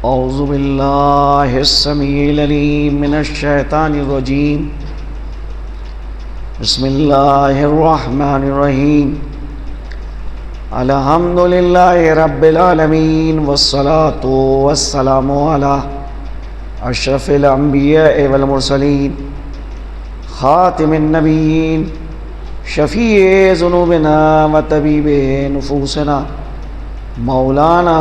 اعوذ باللہ السمیع العلیم من الشیطان الرجیم بسم اللہ الرحمن الرحیم الحمد للہ رب العالمین والصلاة والسلام علی اشرف الانبیاء والمرسلین خاتم النبیین شفیع ذنوبنا وطبیب نفوسنا مولانا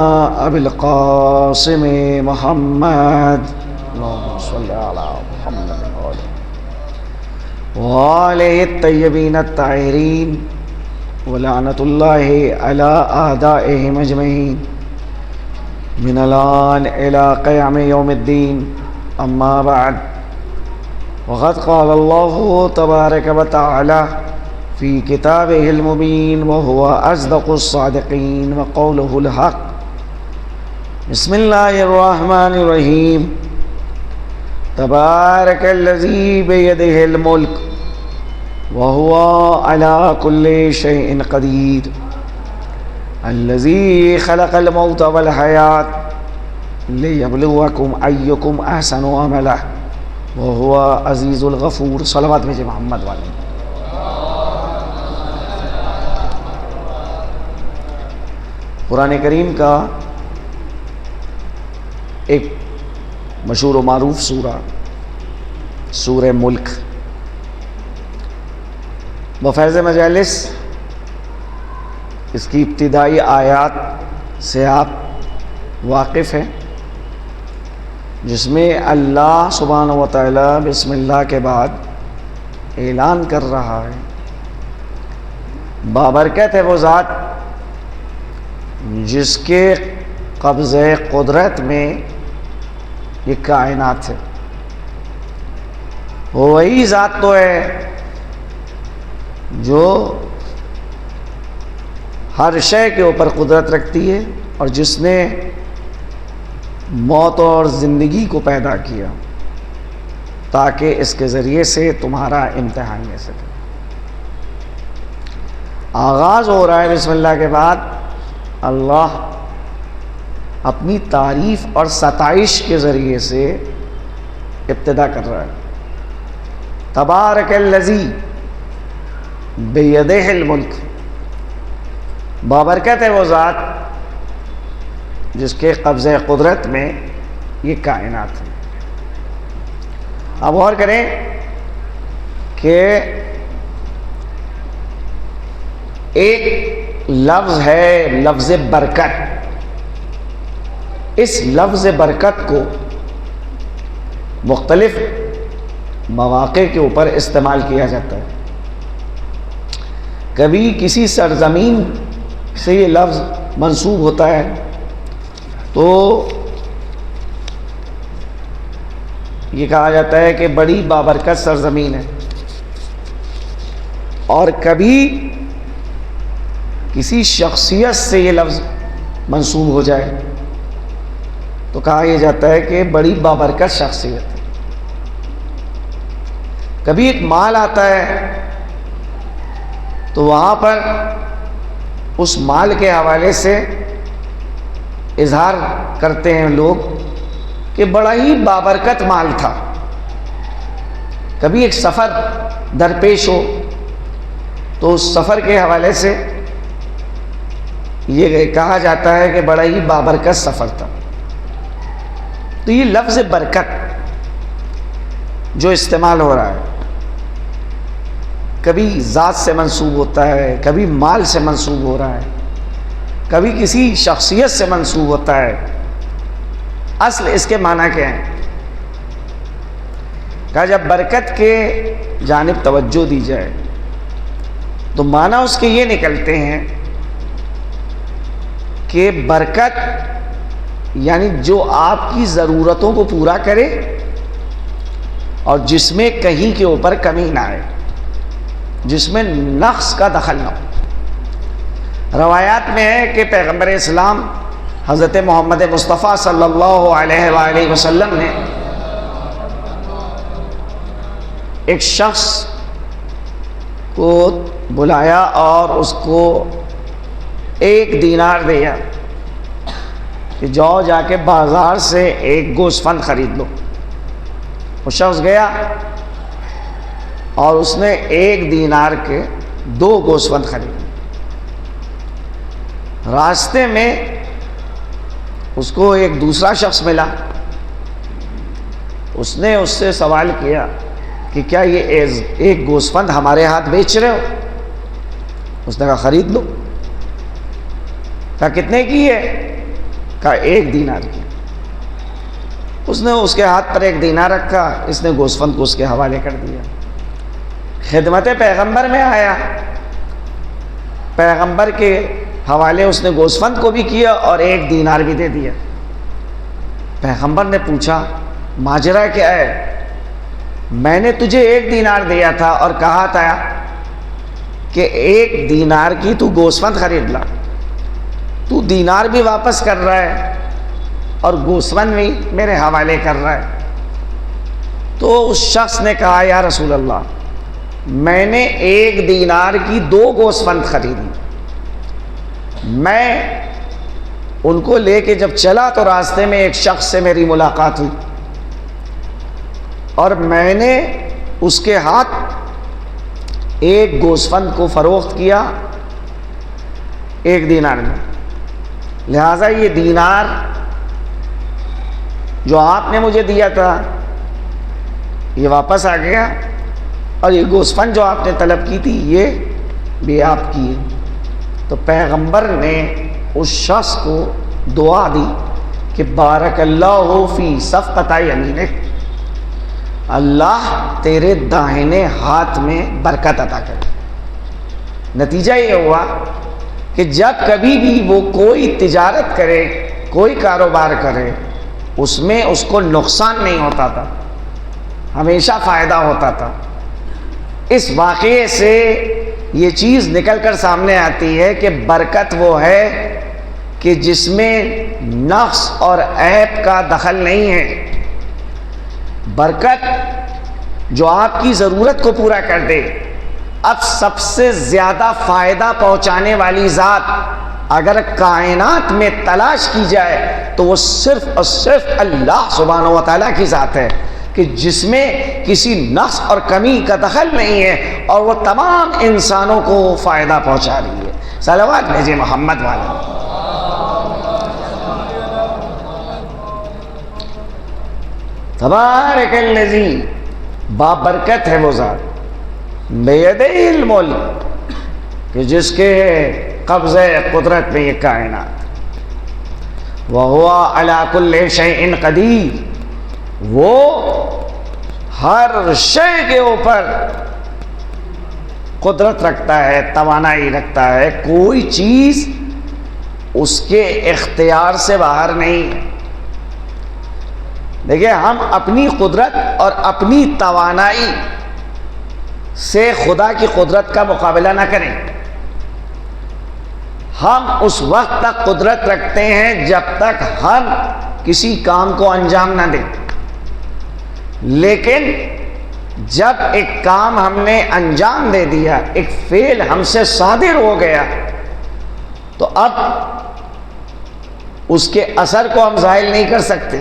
ابی القاسم محمد اللہم صلی علی محمد وآلہ الطیبین الطاہرین ولعنت اللہ علی اعدائہم اجمعین من الآن الی قیام یوم الدین اما بعد وقد قال اللہ تبارک و تعالی فی کتابہ المبین وہو اصدق الصادقین وقولہ الحق بسم اللہ الرحمن الرحیم تبارک الذی بیدہ الملک وہو علی کل شیء قدیر الذی خلق الموت والحیاة لیبلوکم ایکم احسن عملا وہو عزیز الغفور. صلوات بھیجے محمد والے. قرآن کریم کا ایک مشہور و معروف سورہ ملک. بفیض مجالس اس کی ابتدائی آیات سے آپ واقف ہیں، جس میں اللہ سبحانہ و تعالی بسم اللہ کے بعد اعلان کر رہا ہے بابرکت ہے وہ ذات جس کے قبضہ قدرت میں یہ کائنات ہے. وہی ذات تو ہے جو ہر شے کے اوپر قدرت رکھتی ہے اور جس نے موت اور زندگی کو پیدا کیا تاکہ اس کے ذریعے سے تمہارا امتحان لے سکے. آغاز ہو رہا ہے بسم اللہ کے بعد. اللہ اپنی تعریف اور ستائش کے ذریعے سے ابتدا کر رہا ہے. تبارک الذی بیدہ الملک، بابرکت ہے وہ ذات جس کے قبضہ قدرت میں یہ کائنات ہے. اب غور کریں کہ ایک لفظ ہے لفظ برکت. اس لفظ برکت کو مختلف مواقع کے اوپر استعمال کیا جاتا ہے. کبھی کسی سرزمین سے یہ لفظ منسوب ہوتا ہے تو یہ کہا جاتا ہے کہ بڑی بابرکت سرزمین ہے، اور کبھی کسی شخصیت سے یہ لفظ منسوب ہو جائے تو کہا یہ جاتا ہے کہ بڑی بابرکت شخصیت ہے. کبھی ایک مال آتا ہے تو وہاں پر اس مال کے حوالے سے اظہار کرتے ہیں لوگ کہ بڑا ہی بابرکت مال تھا. کبھی ایک سفر درپیش ہو تو اس سفر کے حوالے سے یہ کہا جاتا ہے کہ بڑا ہی بابرکت سفر تھا. تو یہ لفظ برکت جو استعمال ہو رہا ہے کبھی ذات سے منسوب ہوتا ہے، کبھی مال سے منسوب ہو رہا ہے، کبھی کسی شخصیت سے منسوب ہوتا ہے. اصل اس کے معنی کیا ہیں؟ کہا جب برکت کے جانب توجہ دی جائے تو معنی اس کے یہ نکلتے ہیں کہ برکت یعنی جو آپ کی ضرورتوں کو پورا کرے اور جس میں کہیں کے اوپر کمی نہ آئے، جس میں نقص کا دخل نہ ہو. روایات میں ہے کہ پیغمبر اسلام حضرت محمد مصطفیٰ صلی اللہ علیہ وآلہ وسلم نے ایک شخص کو بلایا اور اس کو 1 دینار دیا کہ جاؤ جا کے بازار سے ایک گوسفند خرید لو۔ وہ شخص گیا اور اس نے 1 دینار کے 2 گوسفند خریدے۔ راستے میں اس کو ایک دوسرا شخص ملا، اس نے اس سے سوال کیا کہ کیا یہ ایک گوسفند ہمارے ہاتھ بیچ رہے ہو؟ اس نے کہا خرید لو۔ کہا کتنے کی ہے؟ کہا 1 دینار کی۔ اس نے اس کے ہاتھ پر 1 دینار رکھا، اس نے گوسفند کو اس کے حوالے کر دیا۔ خدمت پیغمبر میں آیا، پیغمبر کے حوالے اس نے گوسفند کو بھی کیا اور 1 دینار بھی دے دیا۔ پیغمبر نے پوچھا ماجرا کیا ہے؟ میں نے تجھے 1 دینار دیا تھا اور کہا تھا کہ 1 دینار کی تو گوسفند خرید لا، تو دینار بھی واپس کر رہا ہے اور گوسفند بھی میرے حوالے کر رہا ہے۔ تو اس شخص نے کہا یا رسول اللہ، میں نے 1 دینار کی 2 گوسفند خریدی، میں ان کو لے کے جب چلا تو راستے میں ایک شخص سے میری ملاقات ہوئی اور میں نے اس کے ہاتھ 1 گوسفند کو فروخت کیا 1 دینار میں، لہٰذا یہ دینار جو آپ نے مجھے دیا تھا یہ واپس آ گیا اور یہ گوسفند جو آپ نے طلب کی تھی یہ بھی آپ کی ہے۔ تو پیغمبر نے اس شخص کو دعا دی کہ بارک اللہ فی صفقۃ یمینک، اللہ تیرے داہنے ہاتھ میں برکت عطا کرے۔ نتیجہ یہ ہوا کہ جب کبھی بھی وہ کوئی تجارت کرے، کوئی کاروبار کرے، اس میں اس کو نقصان نہیں ہوتا تھا، ہمیشہ فائدہ ہوتا تھا۔ اس واقعے سے یہ چیز نکل کر سامنے آتی ہے کہ برکت وہ ہے کہ جس میں نقص اور عیب کا دخل نہیں ہے، برکت جو آپ کی ضرورت کو پورا کر دے۔ اب سب سے زیادہ فائدہ پہنچانے والی ذات اگر کائنات میں تلاش کی جائے تو وہ صرف اور صرف اللہ سبحانہ و تعالیٰ کی ذات ہے، کہ جس میں کسی نقص اور کمی کا دخل نہیں ہے اور وہ تمام انسانوں کو فائدہ پہنچا رہی ہے۔ صلوات بھیجے محمد والا۔ تبارک الذی، بابرکت ہے وہ ذات، بیدہ الملک، کہ جس کے قبضہ قدرت میں یہ کائنات، وَهُوَ عَلَى كُلِّ شَيْءٍ قَدِيرٌ، وہ ہر شے کے اوپر قدرت رکھتا ہے، توانائی رکھتا ہے، کوئی چیز اس کے اختیار سے باہر نہیں ہے۔ دیکھیں، ہم اپنی قدرت اور اپنی توانائی سے خدا کی قدرت کا مقابلہ نہ کریں۔ ہم اس وقت تک قدرت رکھتے ہیں جب تک ہم کسی کام کو انجام نہ دیں، لیکن جب ایک کام ہم نے انجام دے دیا، ایک فعل ہم سے صادر ہو گیا، تو اب اس کے اثر کو ہم ظاہر نہیں کر سکتے،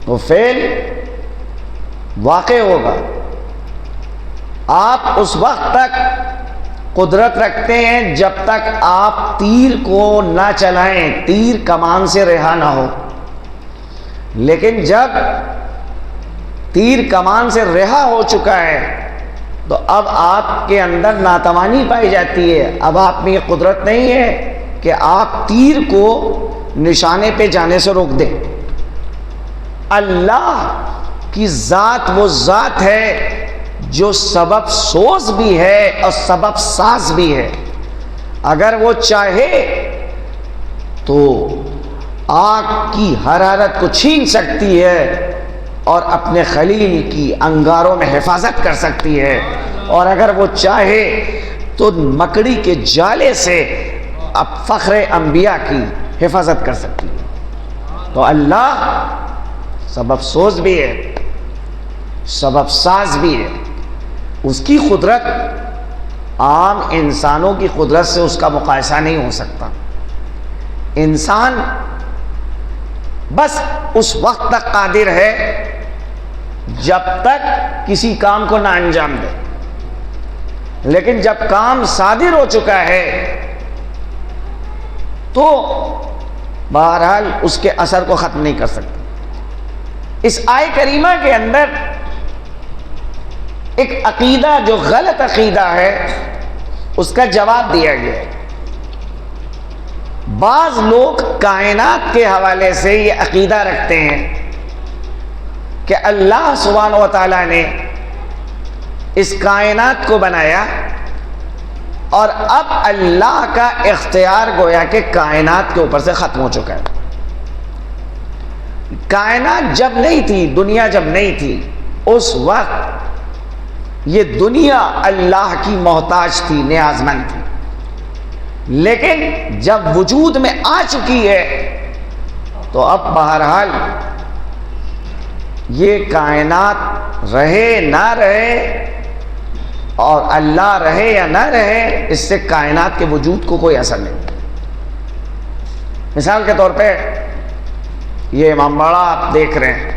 وہ فعل واقع ہوگا۔ آپ اس وقت تک قدرت رکھتے ہیں جب تک آپ تیر کو نہ چلائیں، تیر کمان سے رہا نہ ہو، لیکن جب تیر کمان سے رہا ہو چکا ہے تو اب آپ کے اندر ناتوانی پائی جاتی ہے، اب آپ میں یہ قدرت نہیں ہے کہ آپ تیر کو نشانے پہ جانے سے روک دیں۔ اللہ کی ذات وہ ذات ہے جو سبب سوز بھی ہے اور سبب ساز بھی ہے۔ اگر وہ چاہے تو آگ کی حرارت کو چھین سکتی ہے اور اپنے خلیل کی انگاروں میں حفاظت کر سکتی ہے، اور اگر وہ چاہے تو مکڑی کے جالے سے اب فخر انبیاء کی حفاظت کر سکتی ہے۔ تو اللہ سبب سوز بھی ہے، سبب ساز بھی ہے۔ اس کی قدرت عام انسانوں کی قدرت سے اس کا مقایسہ نہیں ہو سکتا۔ انسان بس اس وقت تک قادر ہے جب تک کسی کام کو نہ انجام دے، لیکن جب کام صادر ہو چکا ہے تو بہرحال اس کے اثر کو ختم نہیں کر سکتا۔ اس آیے کریمہ کے اندر ایک عقیدہ جو غلط عقیدہ ہے اس کا جواب دیا گیا ہے۔ بعض لوگ کائنات کے حوالے سے یہ عقیدہ رکھتے ہیں کہ اللہ سبحانہ و تعالیٰ نے اس کائنات کو بنایا اور اب اللہ کا اختیار گویا کہ کائنات کے اوپر سے ختم ہو چکا ہے۔ کائنات جب نہیں تھی، دنیا جب نہیں تھی، اس وقت یہ دنیا اللہ کی محتاج تھی، نیاز مند تھی، لیکن جب وجود میں آ چکی ہے تو اب بہرحال یہ کائنات رہے نہ رہے اور اللہ رہے یا نہ رہے، اس سے کائنات کے وجود کو کوئی اثر نہیں۔ مثال کے طور پہ یہ امام باڑہ آپ دیکھ رہے ہیں،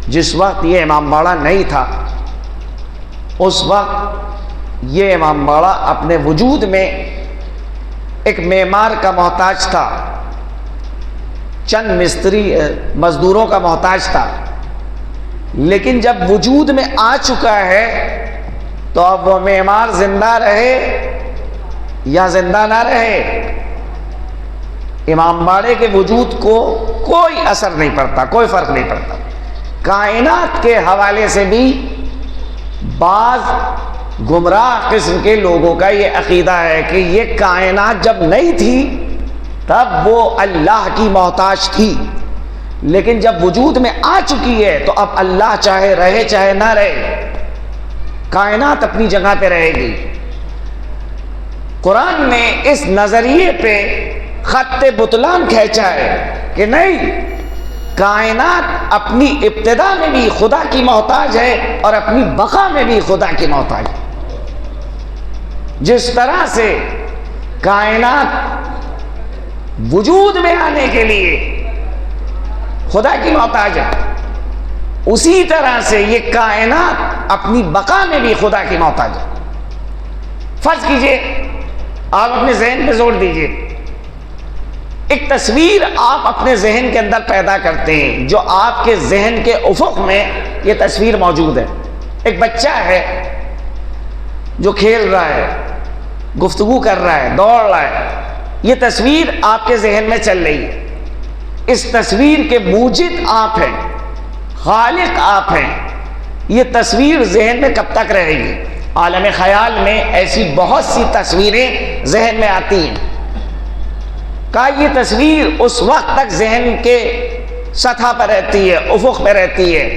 جس وقت یہ امام باڑہ نہیں تھا اس وقت یہ امام باڑہ اپنے وجود میں ایک معمار کا محتاج تھا، چند مستری مزدوروں کا محتاج تھا، لیکن جب وجود میں آ چکا ہے تو اب وہ معمار زندہ رہے یا زندہ نہ رہے، امام باڑے کے وجود کو کوئی اثر نہیں پڑتا، کوئی فرق نہیں پڑتا۔ کائنات کے حوالے سے بھی بعض گمراہ قسم کے لوگوں کا یہ عقیدہ ہے کہ یہ کائنات جب نہیں تھی تب وہ اللہ کی محتاج تھی، لیکن جب وجود میں آ چکی ہے تو اب اللہ چاہے رہے چاہے نہ رہے، کائنات اپنی جگہ پہ رہے گی۔ قرآن نے اس نظریے پہ خط بطلان کھینچا ہے کہ نہیں، کائنات اپنی ابتدا میں بھی خدا کی محتاج ہے اور اپنی بقا میں بھی خدا کی محتاج ہے۔ جس طرح سے کائنات وجود میں آنے کے لیے خدا کی محتاج ہے، اسی طرح سے یہ کائنات اپنی بقا میں بھی خدا کی محتاج ہے۔ فرض کیجئے، آپ اپنے ذہن پہ زور دیجئے، ایک تصویر آپ اپنے ذہن کے اندر پیدا کرتے ہیں، جو آپ کے ذہن کے افق میں یہ تصویر موجود ہے۔ ایک بچہ ہے جو کھیل رہا ہے، گفتگو کر رہا ہے، دوڑ رہا ہے، یہ تصویر آپ کے ذہن میں چل رہی ہے۔ اس تصویر کے موجد آپ ہیں، خالق آپ ہیں۔ یہ تصویر ذہن میں کب تک رہے گی؟ عالم خیال میں ایسی بہت سی تصویریں ذہن میں آتی ہیں۔ کہ یہ تصویر اس وقت تک ذہن کے سطح پر رہتی ہے، افق پہ رہتی ہے،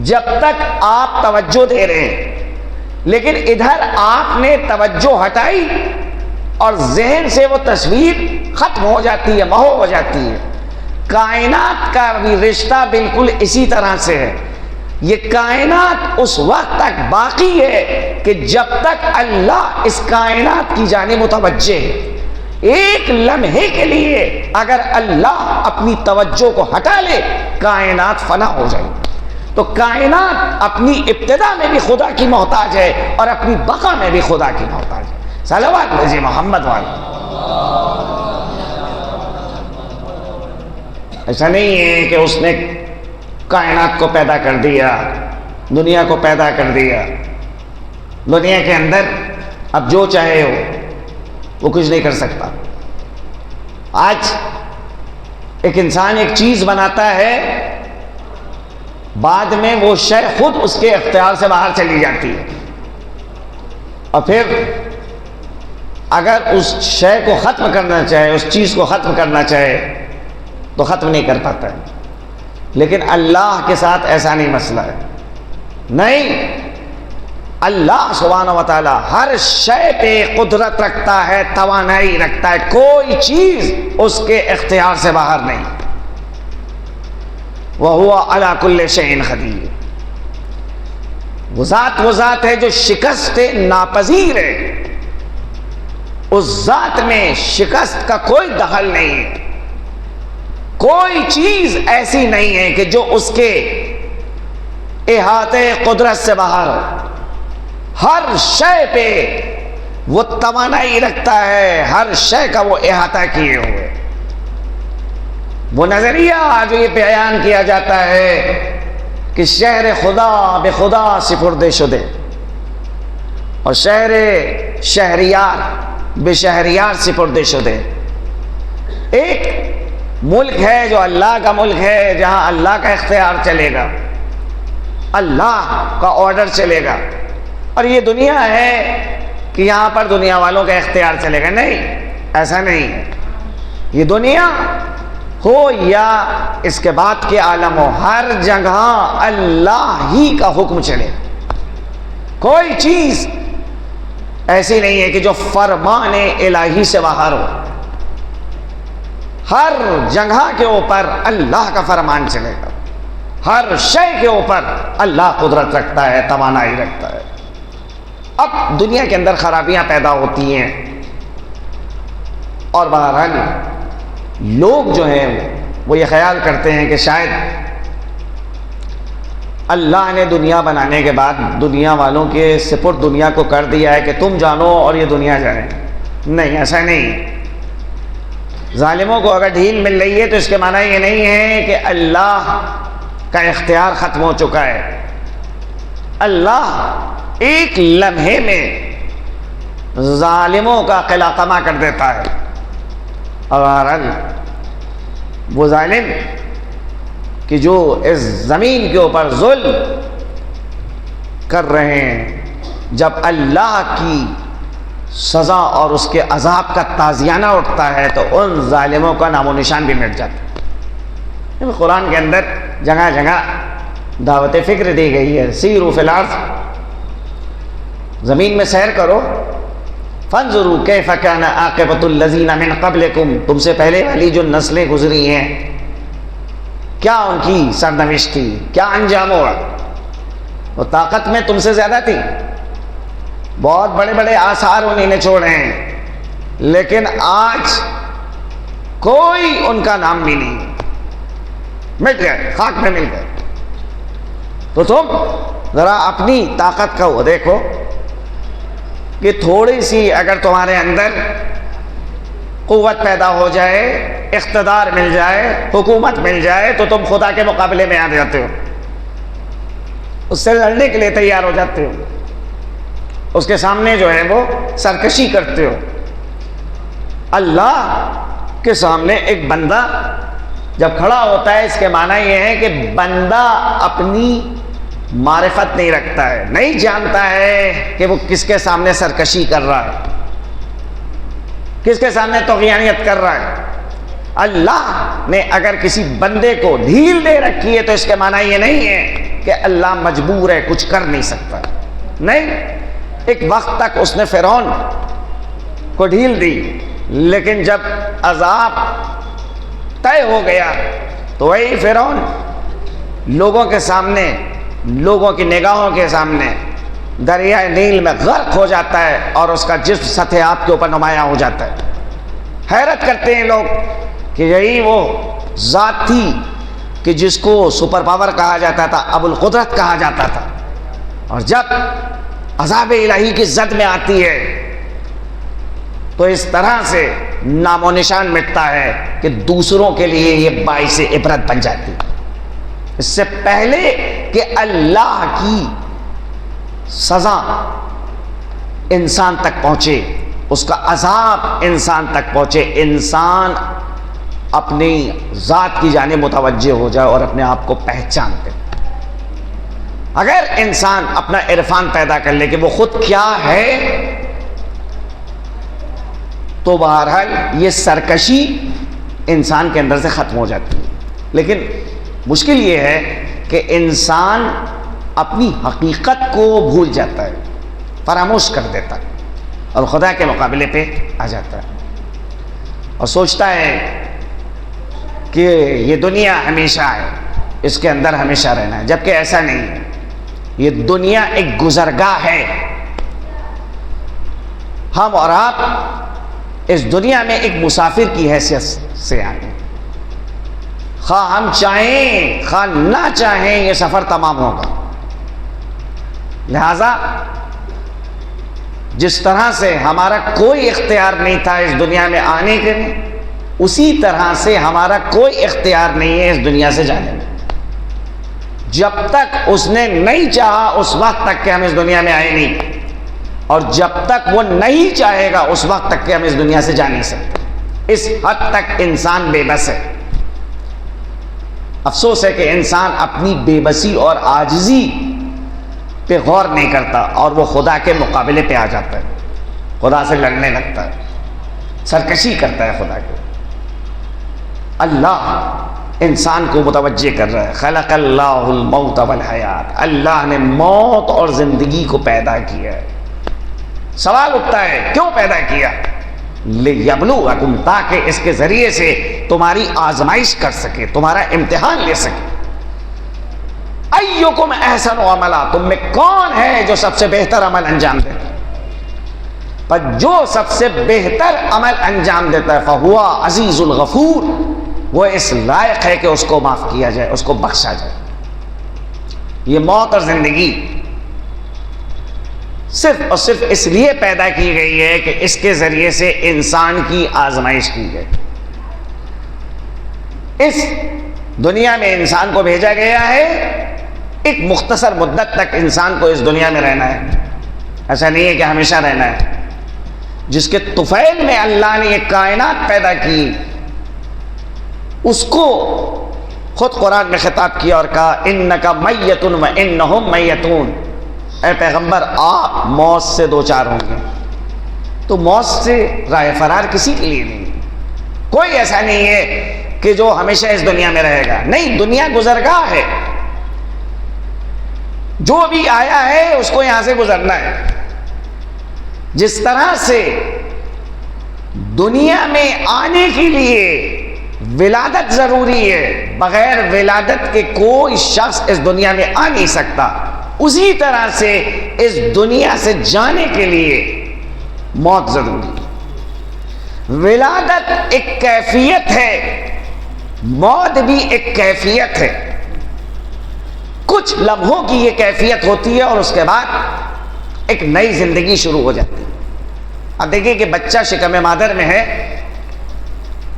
جب تک آپ توجہ دے رہے ہیں، لیکن ادھر آپ نے توجہ ہٹائی اور ذہن سے وہ تصویر ختم ہو جاتی ہے، محو ہو جاتی ہے۔ کائنات کا بھی رشتہ بالکل اسی طرح سے ہے۔ یہ کائنات اس وقت تک باقی ہے کہ جب تک اللہ اس کائنات کی جانب متوجہ ہے۔ ایک لمحے کے لیے اگر اللہ اپنی توجہ کو ہٹا لے، کائنات فنا ہو جائے۔ تو کائنات اپنی ابتدا میں بھی خدا کی محتاج ہے اور اپنی بقا میں بھی خدا کی محتاج ہے۔ صلوات بھیجئے محمد والے۔ ایسا نہیں ہے کہ اس نے کائنات کو پیدا کر دیا، دنیا کو پیدا کر دیا، دنیا کے اندر اب جو چاہے ہو وہ کچھ نہیں کر سکتا۔ آج ایک انسان ایک چیز بناتا ہے، بعد میں وہ شے خود اس کے اختیار سے باہر چلی جاتی ہے، اور پھر اگر اس شے کو ختم کرنا چاہے، اس چیز کو ختم کرنا چاہے تو ختم نہیں کر پاتا ہے۔ لیکن اللہ کے ساتھ ایسا نہیں مسئلہ ہے، نہیں، اللہ سبحانہ و تعالی ہر شے پہ قدرت رکھتا ہے، توانائی رکھتا ہے، کوئی چیز اس کے اختیار سے باہر نہیں۔ وَهُوَ عَلَى كُلِّ شَيْءٍ قَدِيرٌ۔ وہ ذات ہے جو شکست ناپذیر ہے، اس ذات میں شکست کا کوئی دخل نہیں ہے۔ کوئی چیز ایسی نہیں ہے کہ جو اس کے احاطے قدرت سے باہر ہو. ہر شے پہ وہ توانائی رکھتا ہے، ہر شے کا وہ احاطہ کیے ہوئے. وہ نظریہ جو یہ بیان کیا جاتا ہے کہ شہر خدا بے خدا سپرد شدے اور شہر شہریار بے شہریار سپرد شدے. ایک ملک ہے جو اللہ کا ملک ہے، جہاں اللہ کا اختیار چلے گا، اللہ کا آرڈر چلے گا. اور یہ دنیا ہے کہ یہاں پر دنیا والوں کا اختیار چلے گا. نہیں، ایسا نہیں ہے. یہ دنیا ہو یا اس کے بعد کے عالم ہو، ہر جگہ اللہ ہی کا حکم چلے. کوئی چیز ایسی نہیں ہے کہ جو فرمان الہی سے باہر ہو. ہر جگہ کے اوپر اللہ کا فرمان چلے گا. ہر شے کے اوپر اللہ قدرت رکھتا ہے، توانائی رکھتا ہے. اب دنیا کے اندر خرابیاں پیدا ہوتی ہیں اور بہرحال لوگ جو ہیں وہ یہ خیال کرتے ہیں کہ شاید اللہ نے دنیا بنانے کے بعد دنیا والوں کے سپرد دنیا کو کر دیا ہے کہ تم جانو اور یہ دنیا جانے. نہیں، ایسا نہیں. ظالموں کو اگر ڈھیل مل رہی ہے تو اس کے معنی یہ نہیں ہے کہ اللہ کا اختیار ختم ہو چکا ہے. اللہ ایک لمحے میں ظالموں کا قلع قمع کر دیتا ہے. اور وہ ظالم کہ جو اس زمین کے اوپر ظلم کر رہے ہیں، جب اللہ کی سزا اور اس کے عذاب کا تازیانہ اٹھتا ہے تو ان ظالموں کا نام و نشان بھی مٹ جاتا ہے. قرآن کے اندر جگہ جگہ دعوت فکر دی گئی ہے. سیروا فی الارض، زمین میں سیر کرو. فانظروا کیف کان عاقبۃ الذین من قبلکم، تم سے پہلے والی جو نسلیں گزری ہیں کیا ان کی سرنوشت تھی، کیا انجام ہوا. وہ طاقت میں تم سے زیادہ تھی، بہت بڑے بڑے آثار انہیں نے چھوڑے ہیں، لیکن آج کوئی ان کا نام بھی نہیں، مٹ گئے، خاک میں مل گئے. تو تم ذرا اپنی طاقت کا وہ دیکھو کہ تھوڑی سی اگر تمہارے اندر قوت پیدا ہو جائے، اقتدار مل جائے، حکومت مل جائے تو تم خدا کے مقابلے میں آ جاتے ہو، اس سے لڑنے کے لیے تیار ہو جاتے ہو، اس کے سامنے جو ہے وہ سرکشی کرتے ہو. اللہ کے سامنے ایک بندہ جب کھڑا ہوتا ہے، اس کے معنی یہ ہے کہ بندہ اپنی معرفت نہیں رکھتا ہے، نہیں جانتا ہے کہ وہ کس کے سامنے سرکشی کر رہا ہے، کس کے سامنے طغیانیت کر رہا ہے. اللہ نے اگر کسی بندے کو ڈھیل دے رکھی ہے تو اس کے معنی یہ نہیں ہے کہ اللہ مجبور ہے، کچھ کر نہیں سکتا. نہیں، ایک وقت تک اس نے فرعون کو ڈھیل دی، لیکن جب عذاب طے ہو گیا تو وہی فرعون لوگوں کے سامنے، لوگوں کی نگاہوں کے سامنے دریائے نیل میں غرق ہو جاتا ہے اور اس کا جسم سطح آپ کے اوپر نمایاں ہو جاتا ہے. حیرت کرتے ہیں لوگ کہ یہی وہ ذات تھی کہ جس کو سپر پاور کہا جاتا تھا، ابو القدرت کہا جاتا تھا، اور جب عذاب الہی کی زد میں آتی ہے تو اس طرح سے نام و نشان مٹتا ہے کہ دوسروں کے لیے یہ باعث عبرت بن جاتی ہے. اس سے پہلے کہ اللہ کی سزا انسان تک پہنچے، اس کا عذاب انسان تک پہنچے، انسان اپنی ذات کی جانب متوجہ ہو جائے اور اپنے آپ کو پہچان دے. اگر انسان اپنا عرفان پیدا کر لے کہ وہ خود کیا ہے تو بہرحال یہ سرکشی انسان کے اندر سے ختم ہو جاتی ہے. لیکن مشکل یہ ہے کہ انسان اپنی حقیقت کو بھول جاتا ہے، فراموش کر دیتا ہے اور خدا کے مقابلے پہ آ جاتا ہے اور سوچتا ہے کہ یہ دنیا ہمیشہ ہے، اس کے اندر ہمیشہ رہنا ہے، جبکہ ایسا نہیں ہے. یہ دنیا ایک گزرگاہ ہے. ہم اور آپ اس دنیا میں ایک مسافر کی حیثیت سے آئے ہیں. خواہ ہم چاہیں خواہ نہ چاہیں یہ سفر تمام ہوگا۔ لہذا جس طرح سے ہمارا کوئی اختیار نہیں تھا اس دنیا میں آنے کے لیے، اسی طرح سے ہمارا کوئی اختیار نہیں ہے اس دنیا سے جانے میں۔ جب تک اس نے نہیں چاہا اس وقت تک کہ ہم اس دنیا میں آئے نہیں، اور جب تک وہ نہیں چاہے گا اس وقت تک کہ ہم اس دنیا سے جا نہیں سکتے۔ اس حد تک انسان بے بس ہے۔ افسوس ہے کہ انسان اپنی بے بسی اور عاجزی پہ غور نہیں کرتا، اور وہ خدا کے مقابلے پہ آ جاتا ہے، خدا سے لڑنے لگتا ہے، سرکشی کرتا ہے خدا کے۔ اللہ انسان کو متوجہ کر رہا ہے، خلق اللہ الموت والحیات، اللہ نے موت اور زندگی کو پیدا کیا ہے۔ سوال اٹھتا ہے کیوں پیدا کیا؟ لِيَبْلُوَكُمْ، تاکہ اس کے ذریعے سے تمہاری آزمائش کر سکے، تمہارا امتحان لے سکے۔ اَيُّكُمْ أَحْسَنُ عَمَلًا، تم میں کون ہے جو سب سے بہتر عمل انجام دیتا ہے؟ پر جو سب سے بہتر عمل انجام دیتا ہے فَهُوَ عَزِيزُ الْغَفُورُ، وہ اس لائق ہے کہ اس کو معاف کیا جائے، اس کو بخشا جائے۔ یہ موت اور زندگی صرف اور صرف اس لیے پیدا کی گئی ہے کہ اس کے ذریعے سے انسان کی آزمائش کی گئی۔ اس دنیا میں انسان کو بھیجا گیا ہے، ایک مختصر مدت تک انسان کو اس دنیا میں رہنا ہے، ایسا نہیں ہے کہ ہمیشہ رہنا ہے۔ جس کے طفیل میں اللہ نے یہ کائنات پیدا کی، اس کو خود قرآن میں خطاب کیا اور کہا اِنَّكَ مَيَّتٌ وَإِنَّهُمْ مَيَّتُونَ، اے پیغمبر آپ موت سے دوچار ہوں گے۔ تو موت سے راہ فرار کسی کے لیے نہیں، کوئی ایسا نہیں ہے کہ جو ہمیشہ اس دنیا میں رہے گا، نہیں، دنیا گزرگاہ ہے، جو بھی آیا ہے اس کو یہاں سے گزرنا ہے۔ جس طرح سے دنیا میں آنے کے لیے ولادت ضروری ہے، بغیر ولادت کے کوئی شخص اس دنیا میں آ نہیں سکتا، اسی طرح سے اس دنیا سے جانے کے لیے موت ضروری ہے۔ ولادت ایک کیفیت ہے، موت بھی ایک کیفیت ہے، کچھ لمحوں کی یہ کیفیت ہوتی ہے اور اس کے بعد ایک نئی زندگی شروع ہو جاتی ہے۔ اب دیکھیے کہ بچہ شکم مادر میں ہے،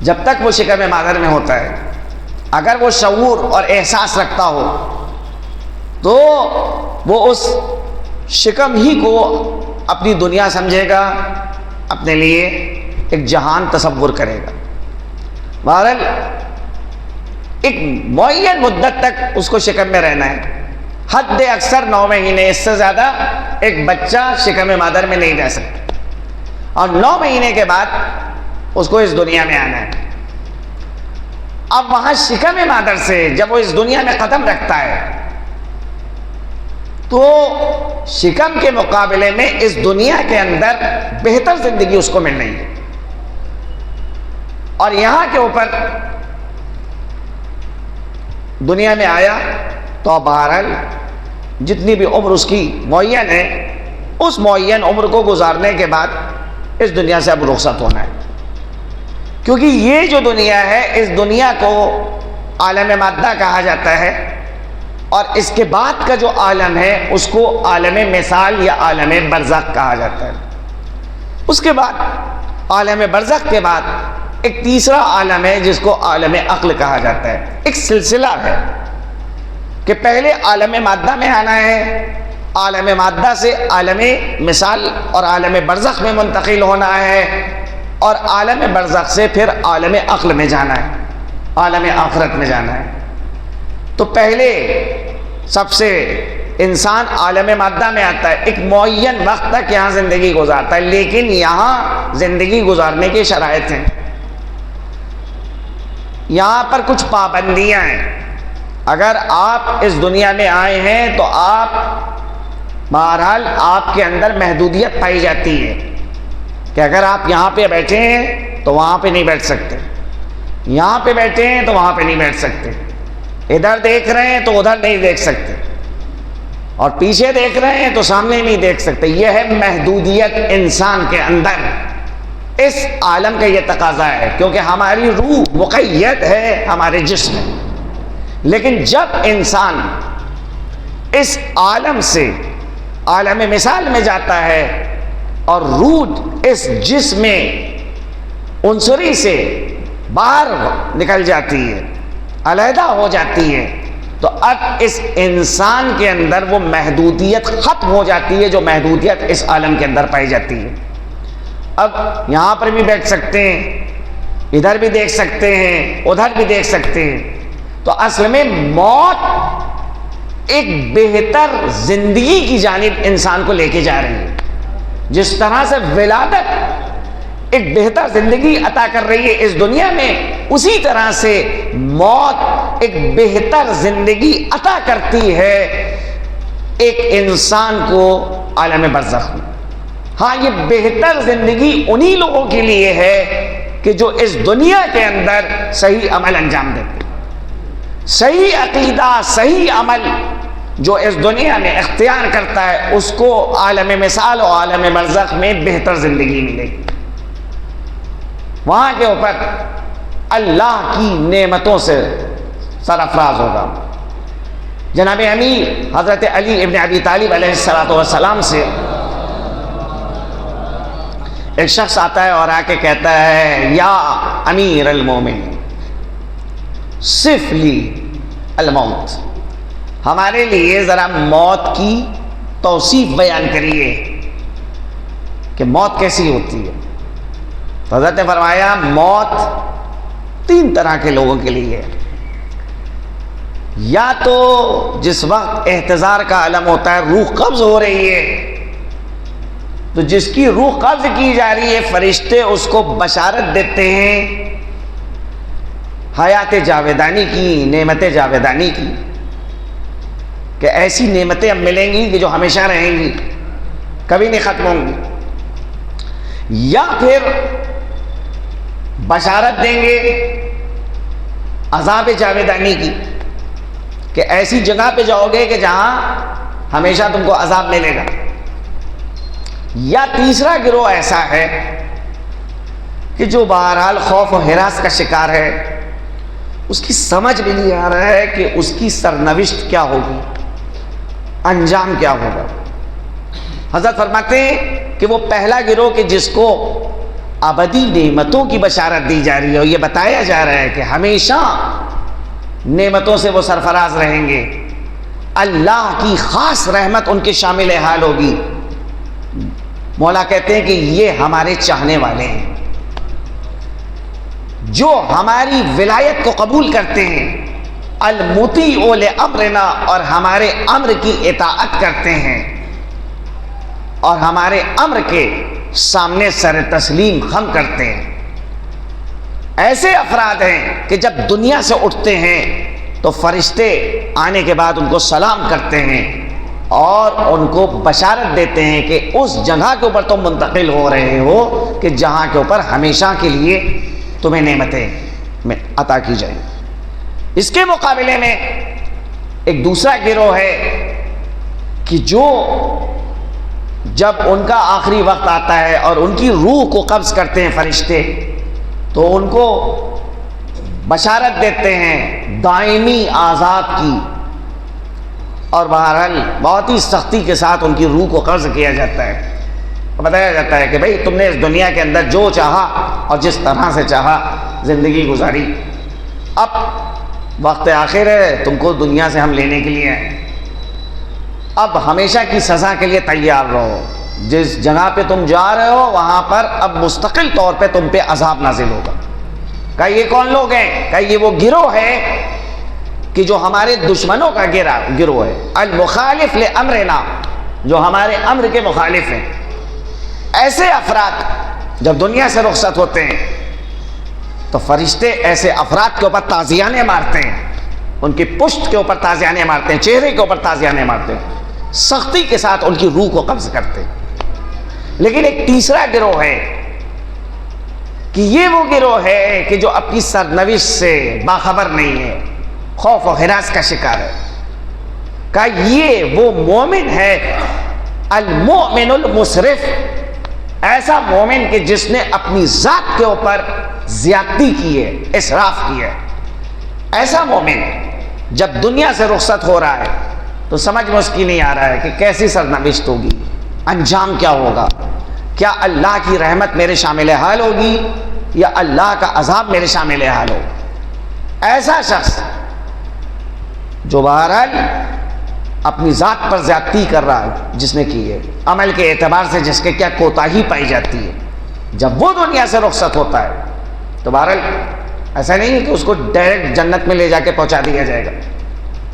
جب تک وہ شکم مادر میں ہوتا ہے، اگر وہ شعور اور احساس رکھتا ہو تو وہ اس شکم ہی کو اپنی دنیا سمجھے گا، اپنے لیے ایک جہان تصور کرے گا۔ بہرحال ایک معین مدت تک اس کو شکم میں رہنا ہے، حد اکثر 9 مہینے، اس سے زیادہ ایک بچہ شکم مادر میں نہیں رہ سکتا، اور 9 مہینے کے بعد اس کو اس دنیا میں آنا ہے۔ اب وہاں شکم مادر سے جب وہ اس دنیا میں قدم رکھتا ہے تو شکم کے مقابلے میں اس دنیا کے اندر بہتر زندگی اس کو مل رہی ہے، اور یہاں کے اوپر دنیا میں آیا تو بہرحال جتنی بھی عمر اس کی معین ہے، اس معین عمر کو گزارنے کے بعد اس دنیا سے اب رخصت ہونا ہے، کیونکہ یہ جو دنیا ہے اس دنیا کو عالم مادہ کہا جاتا ہے، اور اس کے بعد کا جو عالم ہے اس کو عالم مثال یا عالم برزخ کہا جاتا ہے۔ اس کے بعد عالم برزخ کے بعد ایک تیسرا عالم ہے جس کو عالم عقل کہا جاتا ہے۔ ایک سلسلہ ہے کہ پہلے عالم مادہ میں آنا ہے، عالم مادہ سے عالم مثال اور عالم برزخ میں منتقل ہونا ہے، اور عالم برزخ سے پھر عالم عقل میں جانا ہے، عالم آخرت میں جانا ہے۔ تو پہلے سب سے انسان عالم مادہ میں آتا ہے، ایک معین وقت تک یہاں زندگی گزارتا ہے، لیکن یہاں زندگی گزارنے کی شرائط ہیں، یہاں پر کچھ پابندیاں ہیں۔ اگر آپ اس دنیا میں آئے ہیں تو آپ بہرحال آپ کے اندر محدودیت پائی جاتی ہے کہ اگر آپ یہاں پہ بیٹھے ہیں تو وہاں پہ نہیں بیٹھ سکتے، یہاں پہ بیٹھے ہیں تو وہاں پہ نہیں بیٹھ سکتے، ادھر دیکھ رہے ہیں تو ادھر نہیں دیکھ سکتے، اور پیچھے دیکھ رہے ہیں تو سامنے نہیں دیکھ سکتے۔ یہ ہے محدودیت انسان کے اندر، اس عالم کا یہ تقاضا ہے، کیونکہ ہماری روح مقید ہے ہمارے جسم میں. لیکن جب انسان اس عالم سے عالم مثال میں جاتا ہے اور روح اس جسم عنصری سے باہر نکل جاتی ہے، علیحدہ ہو جاتی ہے، تو اب اس انسان کے اندر وہ محدودیت ختم ہو جاتی ہے جو محدودیت اس عالم کے اندر پائی جاتی ہے. اب یہاں پر بھی بیٹھ سکتے ہیں، ادھر بھی دیکھ سکتے ہیں، ادھر بھی دیکھ سکتے ہیں. تو اصل میں موت ایک بہتر زندگی کی جانب انسان کو لے کے جا رہی ہے. جس طرح سے ولادت ایک بہتر زندگی عطا کر رہی ہے اس دنیا میں، اسی طرح سے موت ایک بہتر زندگی عطا کرتی ہے ایک انسان کو عالم برزخ میں. ہاں، یہ بہتر زندگی انہی لوگوں کے لیے ہے کہ جو اس دنیا کے اندر صحیح عمل انجام دیتے. صحیح عقیدہ، صحیح عمل جو اس دنیا میں اختیار کرتا ہے، اس کو عالم مثال و عالم برزخ میں بہتر زندگی ملے گی. وہاں کے اوپر اللہ کی نعمتوں سے سرفراز ہوگا. جناب امیر حضرت علی ابن ابی طالب علیہ السلام سے ایک شخص آتا ہے اور آ کے کہتا ہے، یا امیر المومنین صف لی الموت، ہمارے لیے ذرا موت کی توصیف بیان کریے کہ موت کیسی ہوتی ہے. تو حضرت نے فرمایا، موت 3 طرح کے لوگوں کے لیے ہے. یا تو جس وقت احتضار کا عالم ہوتا ہے، روح قبض ہو رہی ہے، تو جس کی روح قبض کی جا رہی ہے، فرشتے اس کو بشارت دیتے ہیں حیات جاویدانی کی، نعمت جاویدانی کی، کہ ایسی نعمتیں اب ملیں گی کہ جو ہمیشہ رہیں گی، کبھی نہیں ختم ہوں گی. یا پھر بشارت دیں گے عذاب جاویدانی کی، کہ ایسی جگہ پہ جاؤ گے کہ جہاں ہمیشہ تم کو عذاب ملے گا. یا تیسرا گروہ ایسا ہے کہ جو بہرحال خوف و ہراس کا شکار ہے، اس کی سمجھ بھی نہیں آ رہا ہے کہ اس کی سرنوشت کیا ہوگی، انجام کیا ہوگا. حضرت فرماتے ہیں کہ وہ پہلا گروہ کہ جس کو ابدی نعمتوں کی بشارت دی جا رہی ہے اور یہ بتایا جا رہا ہے کہ ہمیشہ نعمتوں سے وہ سرفراز رہیں گے، اللہ کی خاص رحمت ان کے شامل حال ہوگی. مولا کہتے ہیں کہ یہ ہمارے چاہنے والے ہیں، جو ہماری ولایت کو قبول کرتے ہیں، المطیع لامرنا، اور ہمارے امر کی اطاعت کرتے ہیں اور ہمارے امر کے سامنے سر تسلیم خم کرتے ہیں. ایسے افراد ہیں کہ جب دنیا سے اٹھتے ہیں تو فرشتے آنے کے بعد ان کو سلام کرتے ہیں اور ان کو بشارت دیتے ہیں کہ اس جگہ کے اوپر تم منتقل ہو رہے ہو کہ جہاں کے اوپر ہمیشہ کے لیے تمہیں نعمتیں عطا کی جائیں. اس کے مقابلے میں ایک دوسرا گروہ ہے کہ جو جب ان کا آخری وقت آتا ہے اور ان کی روح کو قبض کرتے ہیں فرشتے، تو ان کو بشارت دیتے ہیں دائمی عذاب کی، اور بہرحال بہت ہی سختی کے ساتھ ان کی روح کو قبض کیا جاتا ہے. بتایا جاتا ہے کہ بھئی تم نے اس دنیا کے اندر جو چاہا اور جس طرح سے چاہا زندگی گزاری، اب وقت آخر ہے، تم کو دنیا سے ہم لینے کے لیے ہیں، اب ہمیشہ کی سزا کے لیے تیار رہو. جس جگہ پہ تم جا رہے ہو وہاں پر اب مستقل طور پہ تم پہ عذاب نازل ہوگا. کہا یہ کون لوگ ہیں؟ کہا یہ وہ گروہ ہے کہ جو ہمارے دشمنوں کا گروہ ہے، المخالف لامرنا، جو ہمارے امر کے مخالف ہیں. ایسے افراد جب دنیا سے رخصت ہوتے ہیں تو فرشتے ایسے افراد کے اوپر تازیانے مارتے ہیں، ان کی پشت کے اوپر تازیانے مارتے ہیں، چہرے کے اوپر تازیانے مارتے ہیں، سختی کے ساتھ ان کی روح کو قبض کرتے ہیں. لیکن ایک تیسرا گروہ ہے کہ یہ وہ گروہ ہے کہ جو اپنی سرنوشت سے باخبر نہیں ہے، خوف و ہراس کا شکار ہے. کہا یہ وہ مومن ہے المؤمن المسرف، ایسا مومن کہ جس نے اپنی ذات کے اوپر زیادتی کی ہے، اسراف کی ہے، ایسا مومن جب دنیا سے رخصت ہو رہا ہے تو سمجھ میں اس کی نہیں آ رہا ہے کہ کیسی سرنوشت ہوگی، انجام کیا ہوگا، کیا اللہ کی رحمت میرے شامل حال ہوگی یا اللہ کا عذاب میرے شامل حال ہوگا۔ ایسا شخص جو بہرحال اپنی ذات پر زیادتی کر رہا ہے، جس نے کی ہے، عمل کے اعتبار سے جس کے کیا کوتاہی پائی جاتی ہے، جب وہ دنیا سے رخصت ہوتا ہے تو بہرحال ایسا نہیں ہے کہ اس کو ڈائریکٹ جنت میں لے جا کے پہنچا دیا جائے گا،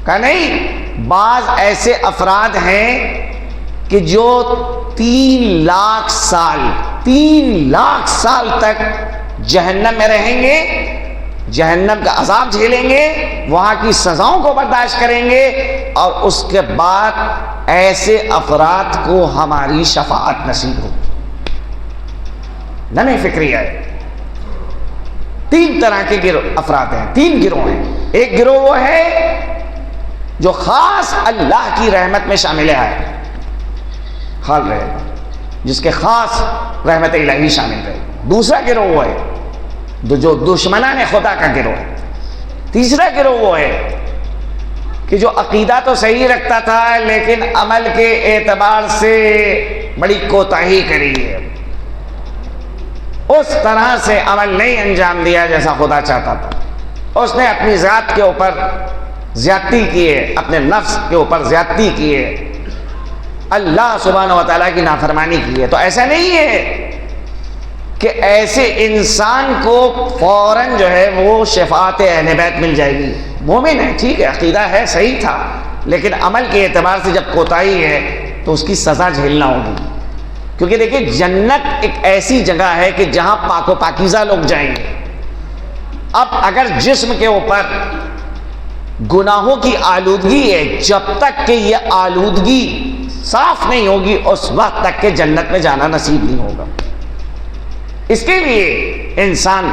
کہا نہیں، بعض ایسے افراد ہیں کہ جو 3 لاکھ سال تک جہنم میں رہیں گے، جہنم کا عذاب جھیلیں گے، وہاں کی سزاؤں کو برداشت کریں گے، اور اس کے بعد ایسے افراد کو ہماری شفاعت نصیب ہوگی۔ نمی فکری ہے۔ 3 طرح کے افراد ہیں، 3 گروہ ہیں۔ ایک گروہ وہ ہے جو خاص اللہ کی رحمت میں شامل ہے، حال رہے گا، جس کے خاص رحمت الہی شامل رہے گا۔ دوسرا گروہ وہ ہے جو دشمنان خدا کا گروہ ہے۔ تیسرا گروہ وہ ہے کہ جو عقیدہ تو صحیح رکھتا تھا لیکن عمل کے اعتبار سے بڑی کوتاہی کری ہے، اس طرح سے عمل نہیں انجام دیا جیسا خدا چاہتا تھا، اس نے اپنی ذات کے اوپر زیادتی کی ہے، اپنے نفس کے اوپر زیادتی کی ہے، اللہ سبحانہ و تعالیٰ کی نافرمانی کی ہے۔ تو ایسا نہیں ہے کہ ایسے انسان کو فوراً جو ہے وہ شفاعت اہل بیت مل جائے گی۔ مومن ہے، ٹھیک ہے، عقیدہ ہے، صحیح تھا، لیکن عمل کے اعتبار سے جب کوتاہی ہے تو اس کی سزا جھیلنا ہوگی۔ کیونکہ دیکھیں، جنت ایک ایسی جگہ ہے کہ جہاں پاک و پاکیزہ لوگ جائیں گے۔ اب اگر جسم کے اوپر گناہوں کی آلودگی ہے، جب تک کہ یہ آلودگی صاف نہیں ہوگی اس وقت تک کہ جنت میں جانا نصیب نہیں ہوگا۔ اس کے لیے انسان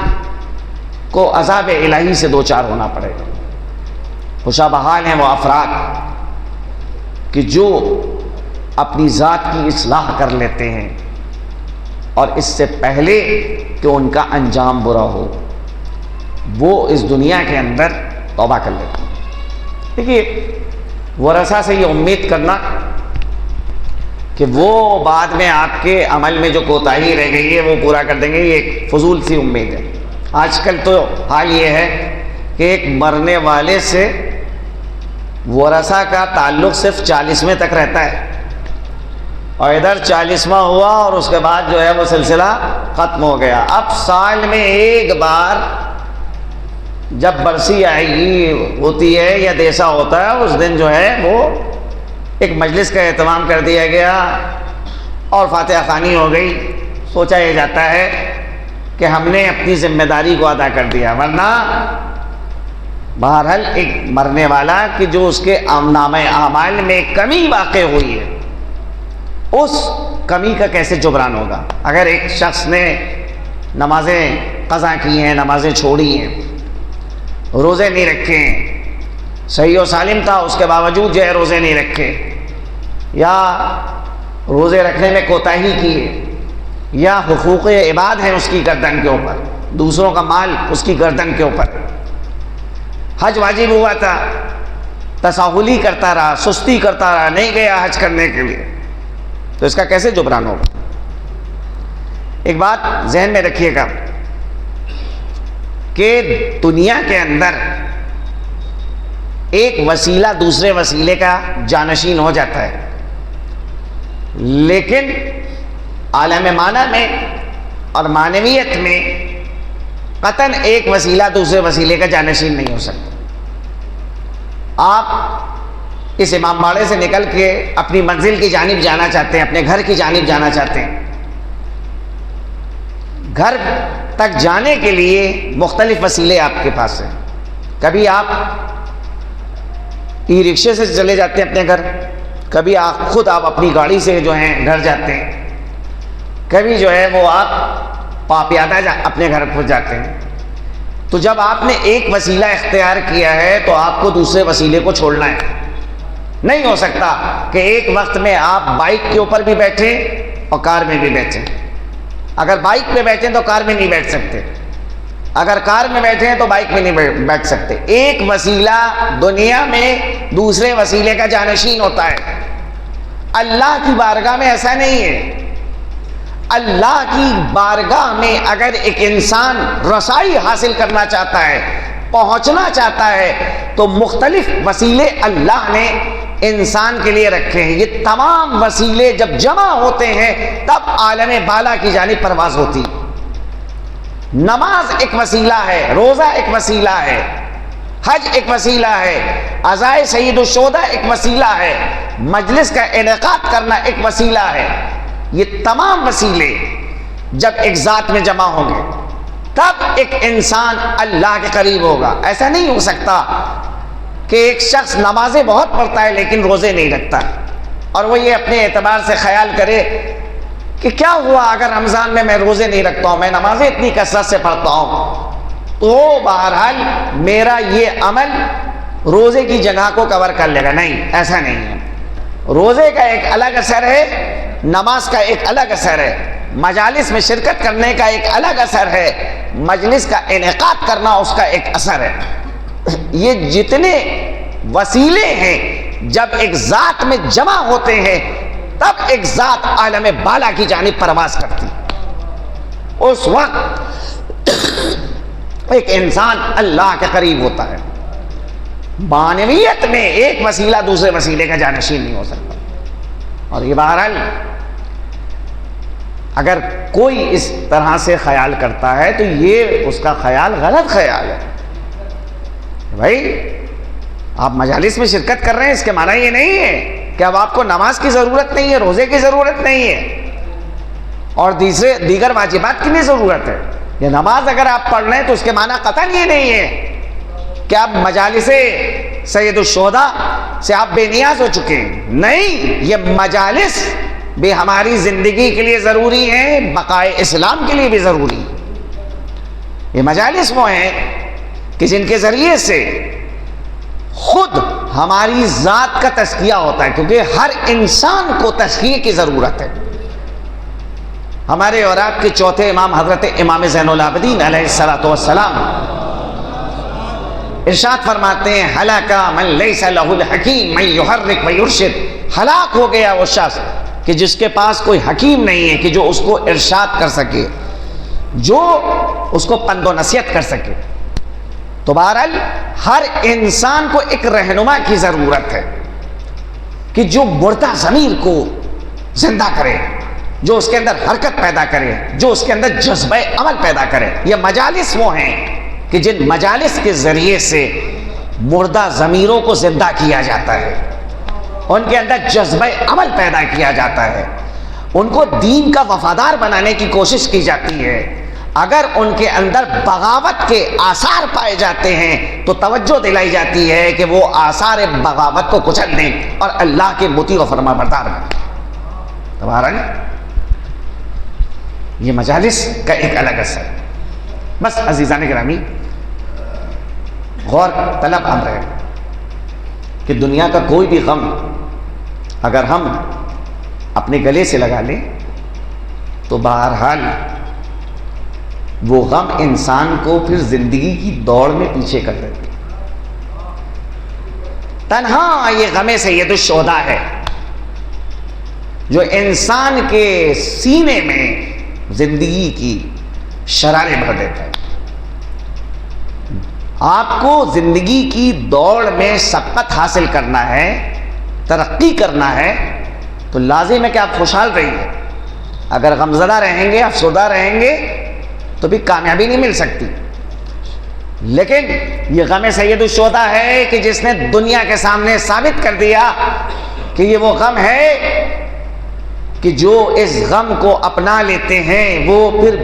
کو عذاب الہی سے دوچار ہونا پڑے گا۔ خوشا بحال ہیں وہ افراد کہ جو اپنی ذات کی اصلاح کر لیتے ہیں اور اس سے پہلے کہ ان کا انجام برا ہو وہ اس دنیا کے اندر توبہ کر لیتے ہیں۔ دیکھیے، ورثہ سے یہ امید کرنا کہ وہ بعد میں آپ کے عمل میں جو کوتاہی رہ گئی ہے وہ پورا کر دیں گے، یہ ایک فضول سی امید ہے۔ آج کل تو حال یہ ہے کہ ایک مرنے والے سے ورثہ کا تعلق صرف 40ویں تک رہتا ہے، اور ادھر 40واں ہوا اور اس کے بعد جو ہے وہ سلسلہ ختم ہو گیا۔ اب سال میں ایک بار جب برسی آئے گی ہوتی ہے یا دیسا ہوتا ہے، اس دن جو ہے وہ ایک مجلس کا اہتمام کر دیا گیا اور فاتحہ خوانی ہو گئی۔ سوچا یہ جاتا ہے کہ ہم نے اپنی ذمہ داری کو ادا کر دیا، ورنہ بہرحال ایک مرنے والا کہ جو اس کے نامہ اعمال میں کمی واقع ہوئی ہے، اس کمی کا کیسے جبران ہوگا؟ اگر ایک شخص نے نمازیں قضا کی ہیں، نمازیں چھوڑی ہیں، روزے نہیں رکھے ہیں، صحیح و سالم تھا اس کے باوجود جو ہے روزے نہیں رکھے، یا روزے رکھنے میں کوتاہی کی ہے، یا حقوق عباد ہیں اس کی گردن کے اوپر، دوسروں کا مال اس کی گردن کے اوپر، حج واجب ہوا تھا، تساہلی کرتا رہا، سستی کرتا رہا، نہیں گیا حج کرنے کے لیے، تو اس کا کیسے جبران ہوگا؟ ایک بات ذہن میں رکھیے گا کہ دنیا کے اندر ایک وسیلہ دوسرے وسیلے کا جانشین ہو جاتا ہے، لیکن عالم معنی میں اور معنویت میں قطعاً ایک وسیلہ دوسرے وسیلے کا جانشین نہیں ہو سکتا۔ آپ اس امام باڑے سے نکل کے اپنی منزل کی جانب جانا چاہتے ہیں، اپنے گھر کی جانب جانا چاہتے ہیں، گھر تک جانے کے لیے مختلف وسیلے آپ کے پاس ہیں۔ کبھی آپ ای رکشے سے چلے جاتے ہیں اپنے گھر، کبھی آپ اپنی گاڑی سے جو ہیں گھر جاتے ہیں، کبھی جو ہے وہ آپ پیادہ اپنے گھر پہنچ جاتے ہیں۔ تو جب آپ نے ایک وسیلہ اختیار کیا ہے تو آپ کو دوسرے وسیلے کو چھوڑنا ہے۔ نہیں ہو سکتا کہ ایک وقت میں آپ بائک کے اوپر بھی بیٹھیں اور کار میں بھی بیٹھیں، اگر بائک پہ بیٹھیں تو کار میں نہیں بیٹھ سکتے، اگر کار میں بیٹھے ہیں تو بائک میں نہیں بیٹھ سکتے۔ ایک وسیلہ دنیا میں دوسرے وسیلے کا جانشین ہوتا ہے، اللہ کی بارگاہ میں ایسا نہیں ہے۔ اللہ کی بارگاہ میں اگر ایک انسان رسائی حاصل کرنا چاہتا ہے، پہنچنا چاہتا ہے، تو مختلف وسیلے اللہ نے انسان کے لیے رکھے ہیں۔ یہ تمام وسیلے جب جمع ہوتے ہیں تب عالم بالا کی جانب پرواز ہوتی۔ نماز ایک وسیلہ ہے، روزہ ایک وسیلہ ہے، حج ایک وسیلہ ہے، عزائے سید الشہداء ایک وسیلہ ہے، مجلس کا انعقاد کرنا ایک وسیلہ ہے۔ یہ تمام وسیلے جب ایک ذات میں جمع ہوں گے تب ایک انسان اللہ کے قریب ہوگا۔ ایسا نہیں ہو سکتا کہ ایک شخص نمازیں بہت پڑھتا ہے لیکن روزے نہیں رکھتا، اور وہ یہ اپنے اعتبار سے خیال کرے کہ کیا ہوا اگر رمضان میں روزے نہیں رکھتا ہوں، میں نمازیں اتنی کثرت سے پڑھتا ہوں، تو بہرحال میرا یہ عمل روزے کی جگہ کو کور کر لے گا۔ نہیں، ایسا نہیں ہے۔ روزے کا ایک الگ اثر ہے، نماز کا ایک الگ اثر ہے، مجالس میں شرکت کرنے کا ایک الگ اثر ہے، مجلس کا انعقاد کرنا اس کا ایک اثر ہے۔ یہ جتنے وسیلے ہیں جب ایک ذات میں جمع ہوتے ہیں تب ایک ذات عالم بالا کی جانب پرواز کرتی۔ اس وقت ایک انسان اللہ کے قریب ہوتا ہے۔ معنویت میں ایک وسیلہ دوسرے وسیلے کا جانشین نہیں ہو سکتا۔ اور یہ بہرحال اگر کوئی اس طرح سے خیال کرتا ہے تو یہ اس کا خیال غلط خیال ہے۔ بھائی آپ مجالس میں شرکت کر رہے ہیں، اس کے معنی یہ نہیں ہے کہ اب آپ کو نماز کی ضرورت نہیں ہے، روزے کی ضرورت نہیں ہے اور دیگر واجبات کی بھی ضرورت ہے۔ یہ نماز اگر آپ پڑھ رہے ہیں تو اس کے معنی قطعاً یہ نہیں ہے کہ آپ مجالس سید الشہداء سے آپ بے نیاز ہو چکے ہیں۔ نہیں، یہ مجالس بھی ہماری زندگی کے لیے ضروری ہیں، بقائے اسلام کے لیے بھی ضروری ہے۔ یہ مجالس وہ ہیں کہ جن کے ذریعے سے خود ہماری ذات کا تزکیہ ہوتا ہے، کیونکہ ہر انسان کو تزکیے کی ضرورت ہے۔ ہمارے اور آپ کے چوتھے امام حضرت امام زین العابدین علیہ الصلوۃ والسلام ارشاد فرماتے ہیں، ہلاکا من لیس لہ الحکیم من یحرک ویرشد۔ ہلاک ہو گیا وہ شخص کہ جس کے پاس کوئی حکیم نہیں ہے کہ جو اس کو ارشاد کر سکے، جو اس کو پند و نصیحت کر سکے۔ تو بہرحال ہر انسان کو ایک رہنما کی ضرورت ہے کہ جو مردہ ضمیر کو زندہ کرے، جو اس کے اندر حرکت پیدا کرے، جو اس کے اندر جذبہ عمل پیدا کرے۔ یہ مجالس وہ ہیں کہ جن مجالس کے ذریعے سے مردہ ضمیروں کو زندہ کیا جاتا ہے، ان کے اندر جذبہ عمل پیدا کیا جاتا ہے، ان کو دین کا وفادار بنانے کی کوشش کی جاتی ہے۔ اگر ان کے اندر بغاوت کے آثار پائے جاتے ہیں تو توجہ دلائی جاتی ہے کہ وہ آثار بغاوت کو کچل دیں اور اللہ کے مطیع و فرما بردار بنیں۔ بہرحال یہ مجالس کا ایک الگ اثر ہے۔ بس عزیزان گرامی، غور طلب امر ہے کہ دنیا کا کوئی بھی غم اگر ہم اپنے گلے سے لگا لیں تو بہرحال وہ غم انسان کو پھر زندگی کی دوڑ میں پیچھے کر دیتے۔ تنہا یہ غم سید الشہداء ہے جو انسان کے سینے میں زندگی کی شراریں بھر دیتا ہے۔ آپ کو زندگی کی دوڑ میں سبقت حاصل کرنا ہے، ترقی کرنا ہے، تو لازم ہے کہ آپ خوشحال رہیے۔ اگر غمزدہ رہیں گے، افسردہ رہیں گے تو بھی کامیابی نہیں مل سکتی۔ لیکن یہ غم سید الشہداء ہے کہ جس نے دنیا کے سامنے ثابت کر دیا کہ یہ وہ غم ہے کہ جو اس غم کو اپنا لیتے ہیں وہ پھر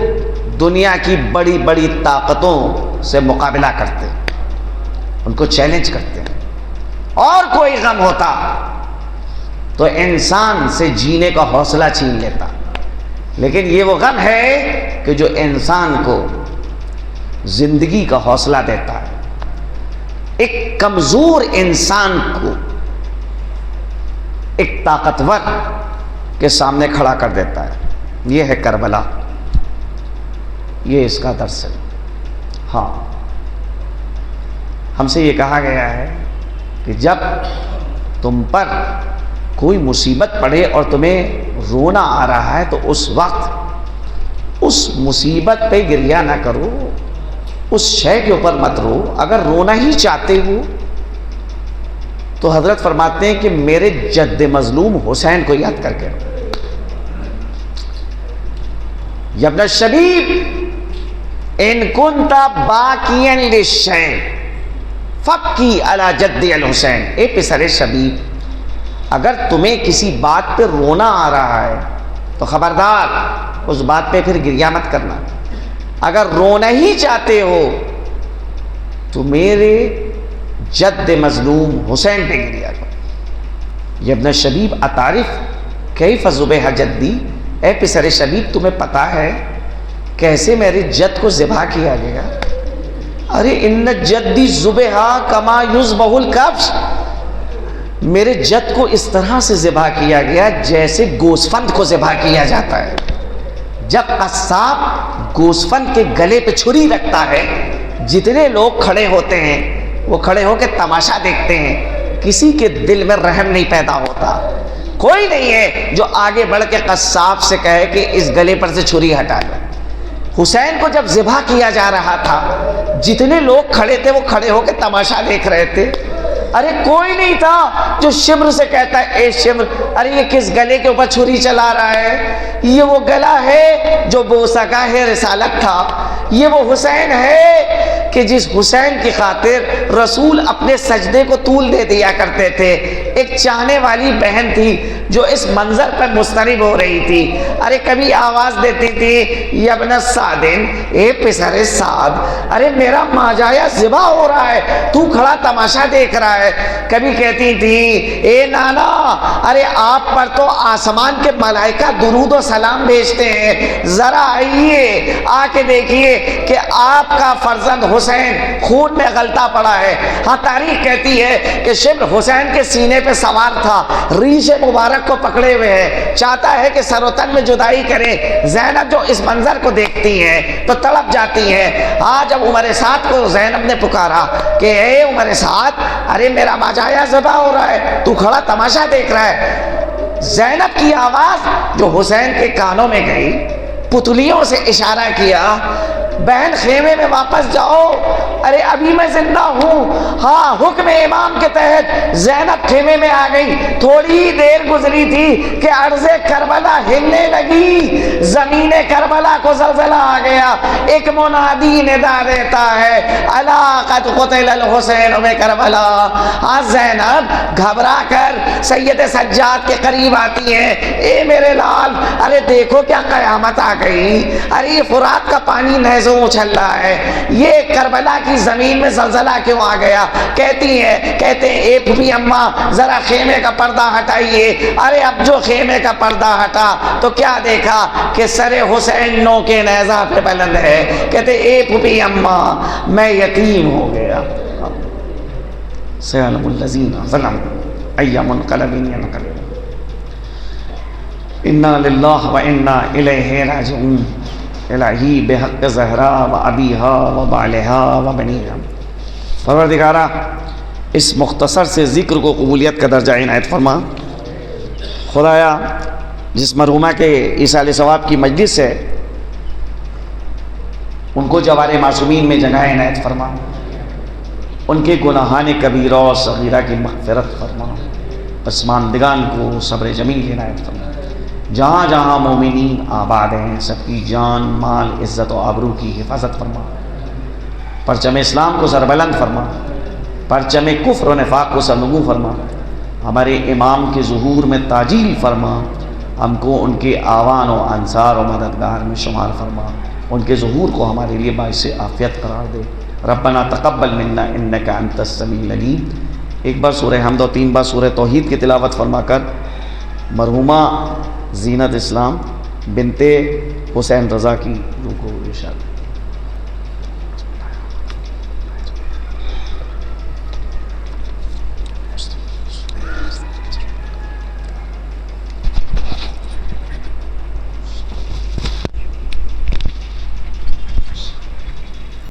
دنیا کی بڑی بڑی طاقتوں سے مقابلہ کرتے ہیں، ان کو چیلنج کرتے ہیں۔ اور کوئی غم ہوتا تو انسان سے جینے کا حوصلہ چھین لیتا، لیکن یہ وہ غم ہے کہ جو انسان کو زندگی کا حوصلہ دیتا ہے، ایک کمزور انسان کو ایک طاقتور کے سامنے کھڑا کر دیتا ہے۔ یہ ہے کربلا۔ یہ اس کا درس ہے۔ ہاں، ہم سے یہ کہا گیا ہے کہ جب تم پر کوئی مصیبت پڑے اور تمہیں رونا آ رہا ہے تو اس وقت اس مصیبت پہ گریہ نہ کرو، اس شے کے اوپر مت رو۔ اگر رونا ہی چاہتے ہو تو حضرت فرماتے ہیں کہ میرے جد مظلوم حسین کو یاد کر کے رو۔ یا ابن الشبیب ان کنت باکیا للشیء فبکی علی جد الحسین، اے پسر شبیب اگر تمہیں کسی بات پہ رونا آ رہا ہے تو خبردار اس بات پہ پھر گریہ مت کرنا۔ اگر رونا ہی چاہتے ہو تو میرے جد مظلوم حسین پہ گریہ کرو۔ یا ابن الشبیب اتعرف کیف ذبح جدی، اے پسر شبیب تمہیں پتا ہے کیسے میرے جد کو ذبح کیا گیا؟ ارے ان جدی ذبح کما یذبح الکبش، میرے جد کو اس طرح سے ذبح کیا گیا جیسے گوسفند کو ذبح کیا جاتا ہے۔ جب قصاب گوسفند کے گلے پہ چھری رکھتا ہے، جتنے لوگ کھڑے ہوتے ہیں وہ کھڑے ہو کے تماشا دیکھتے ہیں، کسی کے دل میں رحم نہیں پیدا ہوتا۔ کوئی نہیں ہے جو آگے بڑھ کے قصاب سے کہے کہ اس گلے پر سے چھری ہٹا لو۔ حسین کو جب ذبح کیا جا رہا تھا، جتنے لوگ کھڑے تھے وہ کھڑے ہو کے تماشا دیکھ رہے تھے۔ ارے کوئی نہیں تھا جو شمر سے کہتا ہے اے شمر، ارے یہ کس گلے کے اوپر چھری چلا رہا ہے؟ یہ وہ گلا ہے جو بوسگاہ رسالت تھا، یہ وہ حسین ہے کہ جس حسین کی خاطر رسول اپنے سجدے کو طول دے دیا کرتے تھے۔ ایک چاہنے والی بہن تھی جو اس منظر پر مسترب ہو رہی تھی، ارے کبھی آواز دیتی تھی یا ابن سعد، اے پسر سعد، ارے میرا ماجایا ذبح ہو رہا ہے، تو کھڑا تماشا دیکھ رہا ہے۔ کبھی کہتی تھی اے نانا، ارے آپ پر تو آسمان کے ملائکہ درود و سلام بھیجتے ہیں، ذرا آئیے آ کے دیکھیے کہ آپ کا فرزند حسین خون میں غلطہ پڑا ہے۔ ہاں تاریخ کہتی ہے کہ شمر حسین کے سینے پہ سوار تھا، ریش مبارک کو پکڑے ہوئے ہے، چاہتا ہے کہ سر و تن میں جدائی کرے۔ زینب جو اس منظر کو دیکھتی ہیں تو تڑپ جاتی ہیں۔ آج جب عمر سعد کو زینب نے پکارا کہ اے عمر سعد، ارے میرا ماجایا ذبح ہو رہا ہے، تو کھڑا تماشا دیکھ رہا ہے۔ زینب کی آواز جو حسین کے کانوں میں گئی، پتلیوں سے اشارہ کیا، بہن خیمے میں واپس جاؤ، ارے ابھی میں زندہ ہوں۔ ہاں، حکم امام کے تحت زینب خیمے میں آ گئی۔ تھوڑی دیر گزری تھی کہ ارض کربلا ہلنے لگی، زمین کربلا کو زلزلہ آ گیا۔ ایک منادی ندا دیتا ہے الا قد قتل الحسین بکربلا۔ آج زینب گھبرا کر سید سجاد کے قریب آتی ہیں، اے میرے لال، ارے دیکھو کیا قیامت آ گئی، ارے یہ فرات کا پانی نہزوں اچھل رہا ہے، یہ کربلا کی زمین میں زلزلہ کیوں آ گیا؟ کہتی ہے، کہتے ہیں اے پھوپھی اماں ذرا خیمے کا پردہ ہٹائیے۔ ارے اب جو خیمے کا پردہ ہٹا تو کیا دیکھا کہ سر حسین نو کے نیزہ پہ بلند ہے۔ کہتے اے پھوپھی اماں میں یتیم ہو گیا۔ سیعلم الذین ظلموا ای منقلب ینقلبون، انا للہ و انا الیہ راجعون، الہی بحق زہرا و ابیہا و بالہا و بنیہا۔ پروردگارہ اس مختصر سے ذکر کو قبولیت کا درجہ عنایت فرما۔ خدایا جس مرحومہ کے ایصال ثواب کی مجلس ہے ان کو جوار معصومین میں جگہ عنایت فرما، ان کے گناہان کبیرہ و صغیرہ کی مغفرت فرما، پسماندگان کو صبر جمیل عنایت فرما۔ جہاں جہاں مومنین آباد ہیں سب کی جان مال عزت و آبرو کی حفاظت فرما، پرچم اسلام کو سربلند فرما، پرچم کفر و نفاق کو سرنگوں فرما، ہمارے امام کے ظہور میں تاجیل فرما، ہم کو ان کے آوان و انصار و مددگار میں شمار فرما، ان کے ظہور کو ہمارے لیے باعث عافیت قرار دے۔ ربنا تقبل منا انک انت السمیع العلیم۔ ایک بار سورہ حمد و 3 بار سورہ توحید کی تلاوت فرما کر مرحومہ زینت اسلام بنت حسین رضا کی روح کو ارشاد